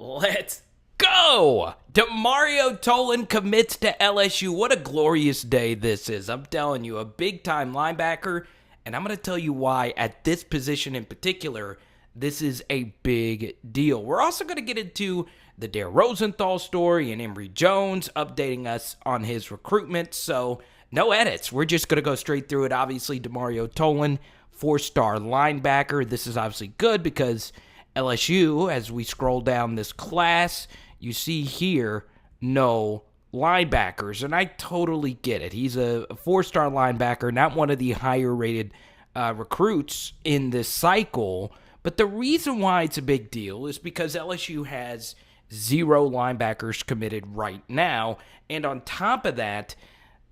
Let's go! DeMARIO TOLAN commits to LSU. What a glorious day this is. I'm telling you, a big-time linebacker, and I'm going to tell you why at this position in particular, this is a big deal. We're also going to get into the Rosenthal story and Emery Jones updating us on his recruitment, so no edits. We're just going to go straight through it. Obviously, DeMARIO TOLAN, four-star linebacker. This is obviously good because LSU, as we scroll down this class, you see here no linebackers, and I totally get it. He's a four-star linebacker, not one of the higher-rated recruits in this cycle, but the reason why it's a big deal is because LSU has 0 linebackers committed right now, and on top of that,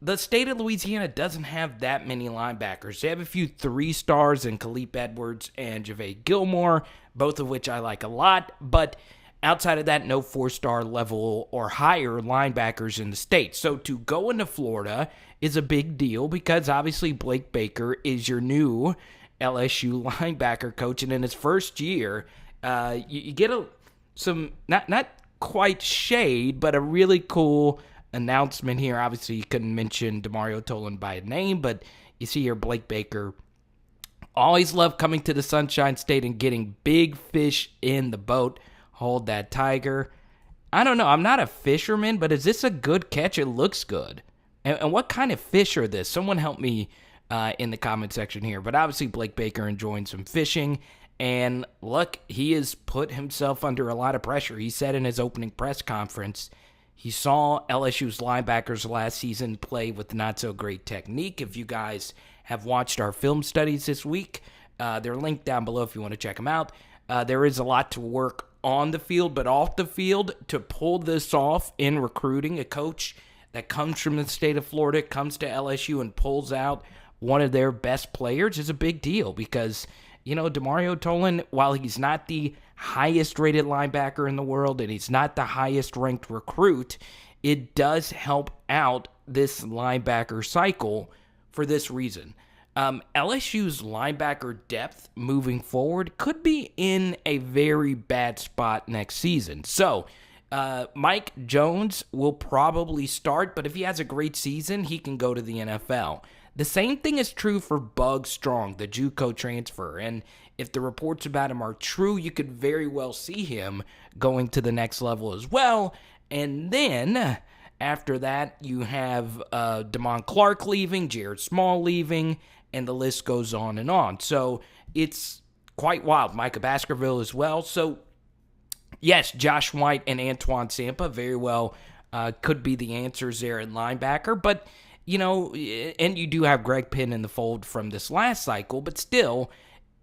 the state of Louisiana doesn't have that many linebackers. They have a few 3-stars in Khalif Edwards and Javay Gilmore, both of which I like a lot, but outside of that, no 4-star level or higher linebackers in the state. So to go into Florida is a big deal because obviously Blake Baker is your new LSU linebacker coach, and in his first year, you get some not quite shade, but a really cool announcement here. Obviously, you couldn't mention DeMARIO TOLAN by name, but you see here Blake Baker always loved coming to the Sunshine State and getting big fish in the boat. Hold that tiger. I don't know. I'm not a fisherman, but is this a good catch? It looks good. And what kind of fish are this? Someone help me in the comment section here. But obviously, Blake Baker enjoying some fishing. And look, he has put himself under a lot of pressure. He said in his opening press conference, he saw LSU's linebackers last season play with not-so-great technique. If you guys have watched our film studies this week, they're linked down below if you want to check them out. There is a lot to work on the field, but off the field, to pull this off in recruiting, a coach that comes from the state of Florida, comes to LSU and pulls out one of their best players is a big deal because, you know, DeMARIO TOLAN, while he's not the highest-rated linebacker in the world and he's not the highest-ranked recruit, it does help out this linebacker cycle for this reason. LSU's linebacker depth moving forward could be in a very bad spot next season. So, Mike Jones will probably start, but if he has a great season, he can go to the NFL. The same thing is true for Bug Strong, the JUCO transfer, and if the reports about him are true, you could very well see him going to the next level as well. And then, after that, you have Damon Clark leaving, Jared Small leaving, and the list goes on and on. So, it's quite wild. Micah Baskerville as well. So, yes, Josh White and Antoine Sampa very well could be the answers there at linebacker, but you know, and you do have Greg Penn in the fold from this last cycle, but still,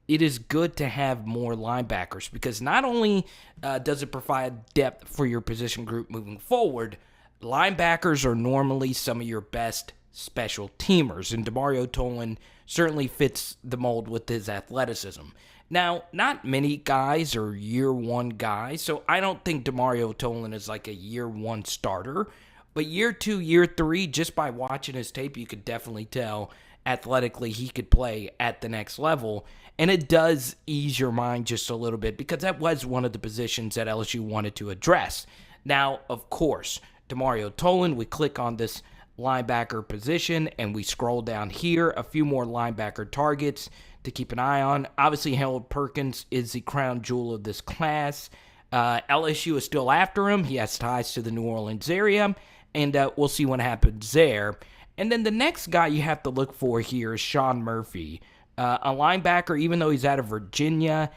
it is good to have more linebackers because not only does it provide depth for your position group moving forward, linebackers are normally some of your best special teamers, and DeMARIO TOLAN certainly fits the mold with his athleticism. Now, not many guys are year-one guys, so I don't think DeMARIO TOLAN is like a year-one starter. But year 2, year 3, just by watching his tape, you could definitely tell athletically he could play at the next level. And it does ease your mind just a little bit because that was one of the positions that LSU wanted to address. Now, of course, DeMARIO TOLAN, we click on this linebacker position and we scroll down here, a few more linebacker targets to keep an eye on. Obviously, Harold Perkins is the crown jewel of this class. LSU is still after him. He has ties to the New Orleans area. And we'll see what happens there. And then the next guy you have to look for here is Shawn Murphy. A linebacker, even though he's out of Virginia,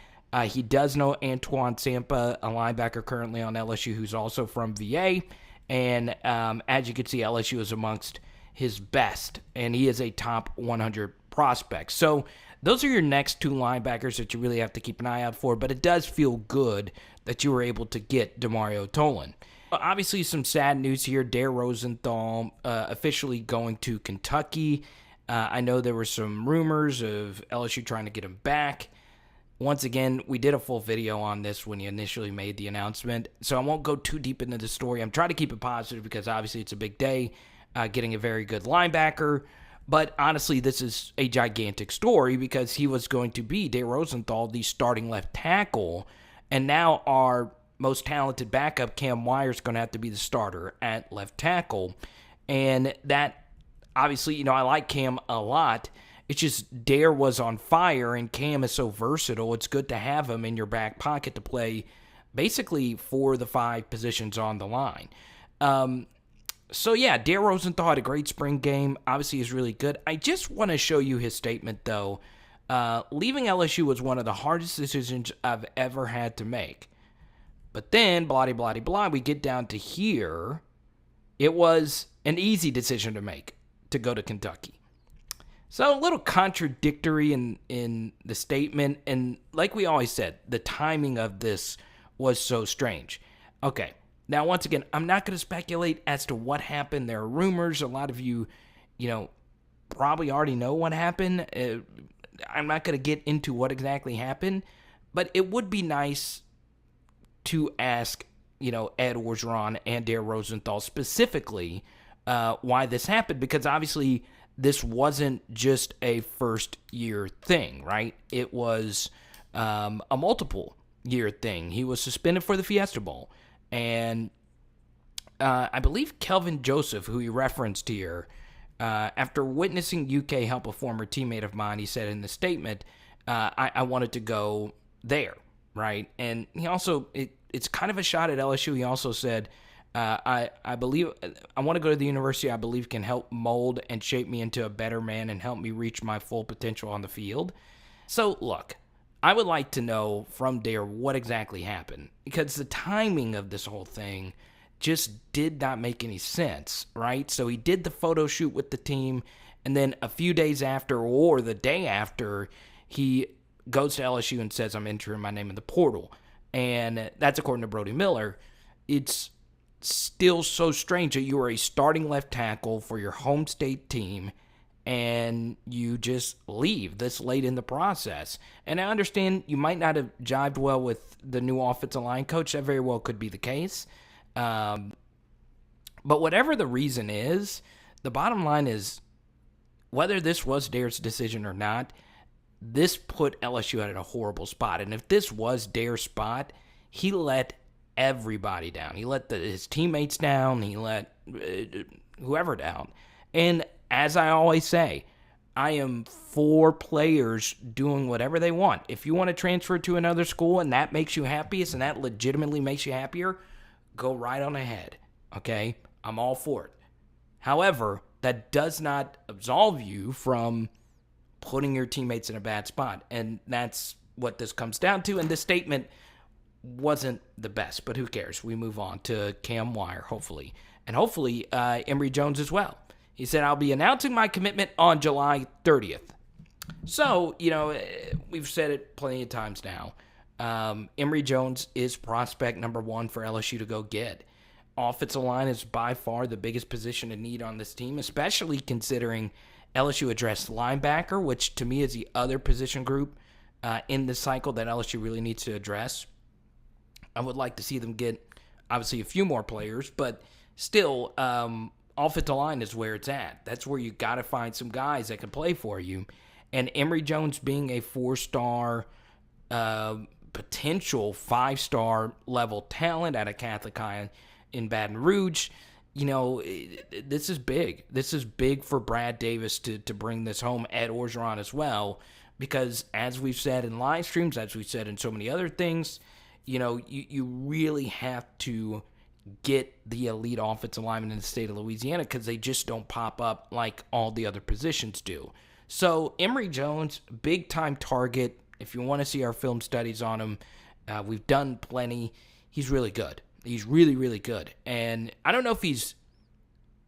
he does know Antoine Sampa, a linebacker currently on LSU who's also from VA. And as you can see, LSU is amongst his best. And he is a top 100 prospect. So those are your next 2 linebackers that you really have to keep an eye out for. But it does feel good that you were able to get DeMARIO TOLAN. Obviously, some sad news here. Rosenthal officially going to Kentucky. I know there were some rumors of LSU trying to get him back. Once again, we did a full video on this when he initially made the announcement, so I won't go too deep into the story. I'm trying to keep it positive because obviously it's a big day, getting a very good linebacker. But honestly, this is a gigantic story because he was going to be, Rosenthal, the starting left tackle, and now our most talented backup, Cam Wire, is going to have to be the starter at left tackle. And that, obviously, I like Cam a lot. It's just Dare was on fire, and Cam is so versatile. It's good to have him in your back pocket to play basically for the 5 positions on the line. So, yeah, Dare Rosenthal had a great spring game. Obviously, he's really good. I just want to show you his statement, though. Leaving LSU was one of the hardest decisions I've ever had to make. But then, blah, blah, blah, blah, we get down to here. It was an easy decision to make to go to Kentucky. So a little contradictory in the statement. And like we always said, the timing of this was so strange. Okay, now once again, I'm not going to speculate as to what happened. There are rumors. A lot of you, probably already know what happened. I'm not going to get into what exactly happened. But it would be nice to ask, Ed Orgeron and Dare Rosenthal specifically why this happened, because obviously this wasn't just a first-year thing, right? It was a multiple-year thing. He was suspended for the Fiesta Bowl, and I believe Kelvin Joseph, who he referenced here, after witnessing UK help a former teammate of mine, he said in the statement, I wanted to go there. Right, and he also it's kind of a shot at LSU. He also said, I believe I want to go to the university I believe can help mold and shape me into a better man and help me reach my full potential on the field. So look, I would like to know from Dare what exactly happened, because the timing of this whole thing just did not make any sense, right? So he did the photo shoot with the team, and then a few days after, or the day after, he goes to LSU and says, I'm entering my name in the portal. And that's according to Brody Miller. It's still so strange that you are a starting left tackle for your home state team and you just leave this late in the process. And I understand you might not have jived well with the new offensive line coach. That very well could be the case. But whatever the reason is, the bottom line is, whether this was Dare's decision or not, this put LSU in a horrible spot. And if this was Dare's spot, he let everybody down. He let his teammates down. He let whoever down. And as I always say, I am for players doing whatever they want. If you want to transfer to another school and that makes you happiest and that legitimately makes you happier, go right on ahead. Okay? I'm all for it. However, that does not absolve you from putting your teammates in a bad spot. And that's what this comes down to. And this statement wasn't the best, but who cares? We move on to Cam Wire, hopefully. And hopefully Emery Jones as well. He said, I'll be announcing my commitment on July 30th. So, we've said it plenty of times now. Emery Jones is prospect number 1 for LSU to go get. Offensive line is by far the biggest position in need on this team, especially considering LSU addressed linebacker, which to me is the other position group in this cycle that LSU really needs to address. I would like to see them get, obviously, a few more players, but still, offensive line is where it's at. That's where you got to find some guys that can play for you. And Emery Jones being a 4-star, potential 5-star level talent at a Catholic high in Baton Rouge, this is big. This is big for Brad Davis to bring this home, Ed Orgeron as well, because as we've said in live streams, as we've said in so many other things, you really have to get the elite offensive linemen in the state of Louisiana because they just don't pop up like all the other positions do. So Emery Jones, big-time target. If you want to see our film studies on him, we've done plenty. He's really good. He's really, really good. And I don't know if he's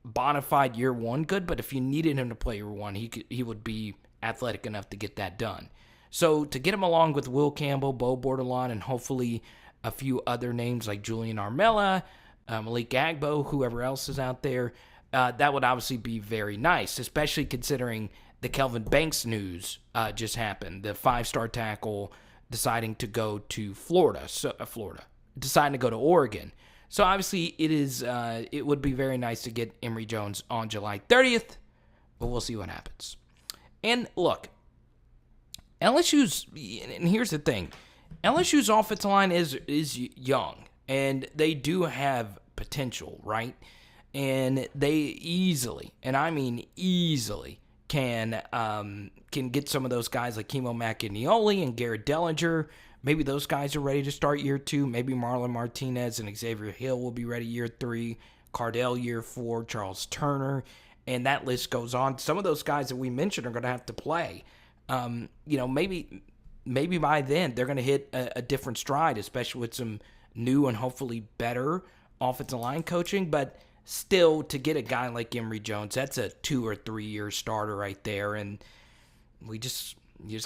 bona fide year 1 good, but if you needed him to play year 1, he would be athletic enough to get that done. So to get him along with Will Campbell, Bo Bordelon, and hopefully a few other names like Julian Armella, Malik Agbo, whoever else is out there, that would obviously be very nice, especially considering the Kelvin Banks news just happened. The 5-star tackle deciding to go to deciding to go to Oregon. So obviously it would be very nice to get Emery Jones on July 30th, but we'll see what happens. And look, and here's the thing, LSU's offensive line is young, And they do have potential, right? And they easily, and I mean easily, can get some of those guys like Kimo Macanioli and Garrett Dellinger. Maybe those guys are ready to start year 2. Maybe Marlon Martinez and Xavier Hill will be ready year 3. Cardell year 4. Charles Turner. And that list goes on. Some of those guys that we mentioned are going to have to play. Maybe by then they're going to hit a different stride, especially with some new and hopefully better offensive line coaching. But still, to get a guy like Emery Jones, that's a 2 or 3 year starter right there. And you just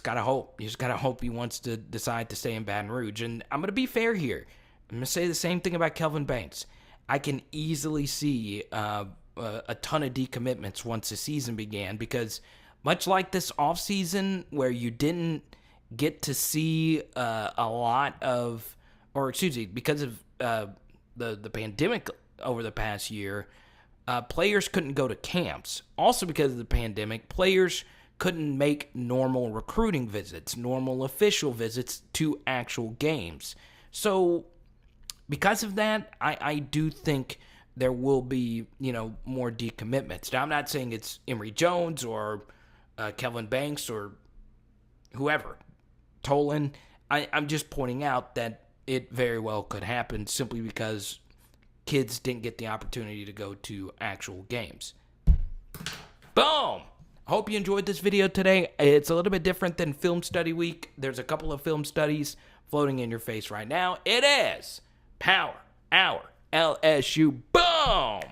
gotta hope. You just gotta hope he wants to decide to stay in Baton Rouge. And I'm gonna be fair here. I'm gonna say the same thing about Kelvin Banks. I can easily see a ton of decommitments once the season began, because much like this offseason where you didn't get to see a lot of, because of the pandemic over the past year, players couldn't go to camps. Also because of the pandemic, players couldn't make normal recruiting visits, normal official visits to actual games. So because of that, I do think there will be, more decommitments. Now, I'm not saying it's Emery Jones or Kelvin Banks or whoever, Tolan. I'm just pointing out that it very well could happen simply because kids didn't get the opportunity to go to actual games. Boom! Hope you enjoyed this video today. It's a little bit different than Film Study Week. There's a couple of film studies floating in your face right now. It is Power Hour LSU. Boom!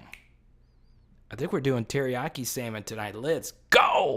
I think we're doing teriyaki salmon tonight. Let's go!